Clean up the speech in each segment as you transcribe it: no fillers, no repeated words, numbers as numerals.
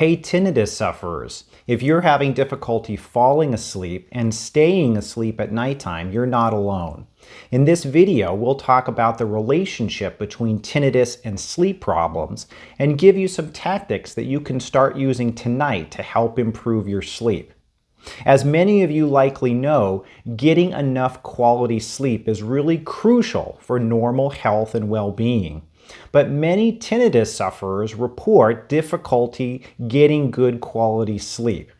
Hey tinnitus sufferers, if you're having difficulty falling asleep and staying asleep at nighttime, you're not alone. In this video, we'll talk about the relationship between tinnitus and sleep problems and give you some tactics that you can start using tonight to help improve your sleep. As many of you likely know, getting enough quality sleep is really crucial for normal health and well-being. But many tinnitus sufferers report difficulty getting good quality sleep.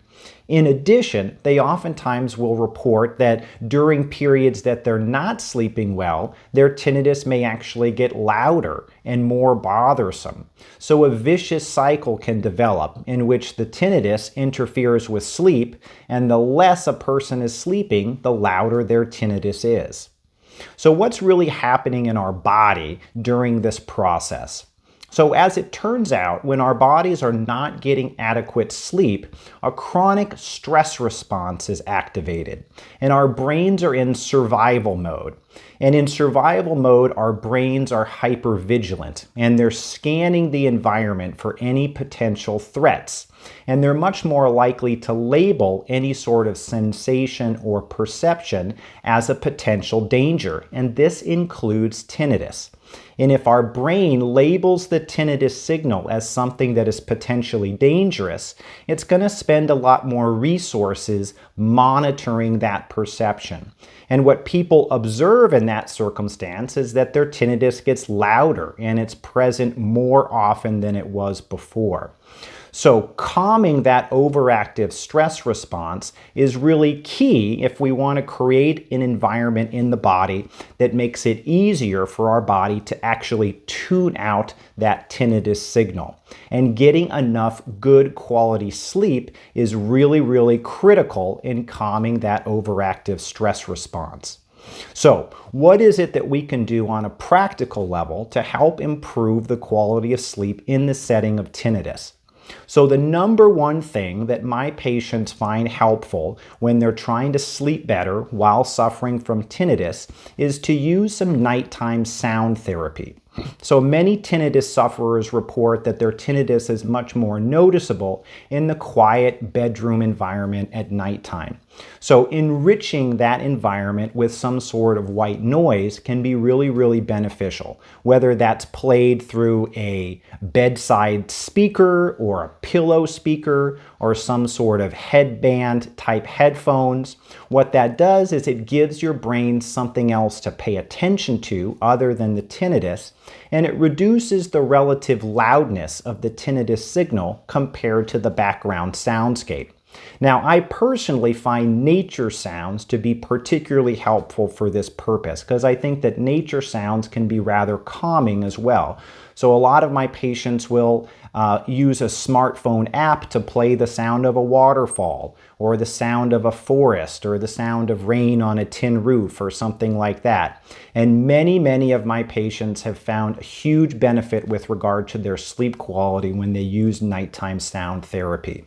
In addition, they oftentimes will report that during periods that they're not sleeping well, their tinnitus may actually get louder and more bothersome. So a vicious cycle can develop in which the tinnitus interferes with sleep, and the less a person is sleeping, the louder their tinnitus is. So what's really happening in our body during this process? So as it turns out, when our bodies are not getting adequate sleep, a chronic stress response is activated, and our brains are in survival mode. And in survival mode, our brains are hypervigilant, and they're scanning the environment for any potential threats. And they're much more likely to label any sort of sensation or perception as a potential danger, and this includes tinnitus. And if our brain labels the tinnitus signal as something that is potentially dangerous, it's going to spend a lot more resources monitoring that perception. And what people observe in that circumstance is that their tinnitus gets louder and it's present more often than it was before. So calming that overactive stress response is really key if we want to create an environment in the body that makes it easier for our body to actually tune out that tinnitus signal. And getting enough good quality sleep is really critical in calming that overactive stress response. So, what is it that we can do on a practical level to help improve the quality of sleep in the setting of tinnitus? So the number one thing that my patients find helpful when they're trying to sleep better while suffering from tinnitus is to use some nighttime sound therapy. So many tinnitus sufferers report that their tinnitus is much more noticeable in the quiet bedroom environment at nighttime. So enriching that environment with some sort of white noise can be really beneficial, whether that's played through a bedside speaker or a pillow speaker or some sort of headband type headphones. What that does is it gives your brain something else to pay attention to other than the tinnitus, and it reduces the relative loudness of the tinnitus signal compared to the background soundscape. Now, I personally find nature sounds to be particularly helpful for this purpose because I think that nature sounds can be rather calming as well. So a lot of my patients will use a smartphone app to play the sound of a waterfall or the sound of a forest or the sound of rain on a tin roof or something like that. And many of my patients have found a huge benefit with regard to their sleep quality when they use nighttime sound therapy.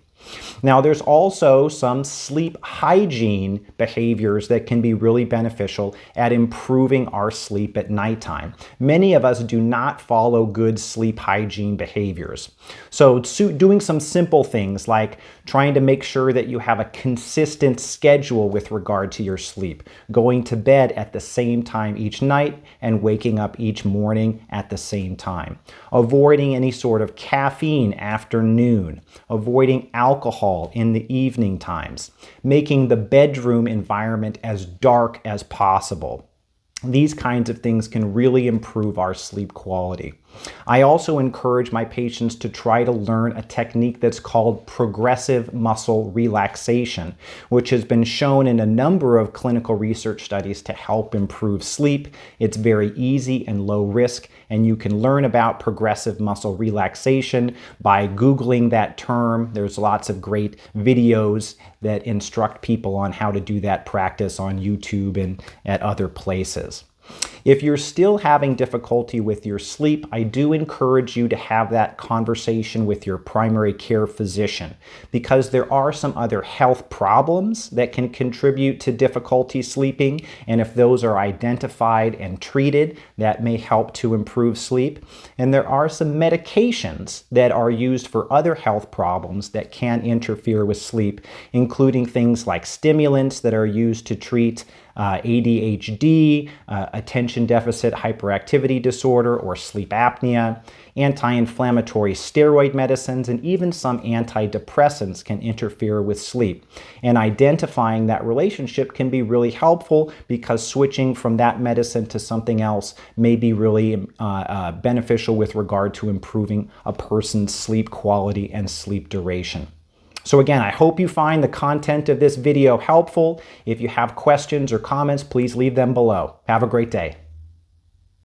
Now, there's also some sleep hygiene behaviors that can be really beneficial at improving our sleep at nighttime. Many of us do not follow good sleep hygiene behaviors. So doing some simple things like trying to make sure that you have a consistent schedule with regard to your sleep, going to bed at the same time each night and waking up each morning at the same time, avoiding any sort of caffeine after noon, avoiding alcohol in the evening times, making the bedroom environment as dark as possible. These kinds of things can really improve our sleep quality. I also encourage my patients to try to learn a technique that's called progressive muscle relaxation, which has been shown in a number of clinical research studies to help improve sleep. It's very easy and low risk, and you can learn about progressive muscle relaxation by Googling that term. There's lots of great videos that instruct people on how to do that practice on YouTube and at other places. If you're still having difficulty with your sleep, I do encourage you to have that conversation with your primary care physician, because there are some other health problems that can contribute to difficulty sleeping, and if those are identified and treated, that may help to improve sleep. And there are some medications that are used for other health problems that can interfere with sleep, including things like stimulants that are used to treat ADHD, attention deficit hyperactivity disorder, or sleep apnea. Anti-inflammatory steroid medicines and even some antidepressants can interfere with sleep. And identifying that relationship can be really helpful, because switching from that medicine to something else may be really beneficial with regard to improving a person's sleep quality and sleep duration. So again, I hope you find the content of this video helpful. If you have questions or comments, please leave them below. Have a great day.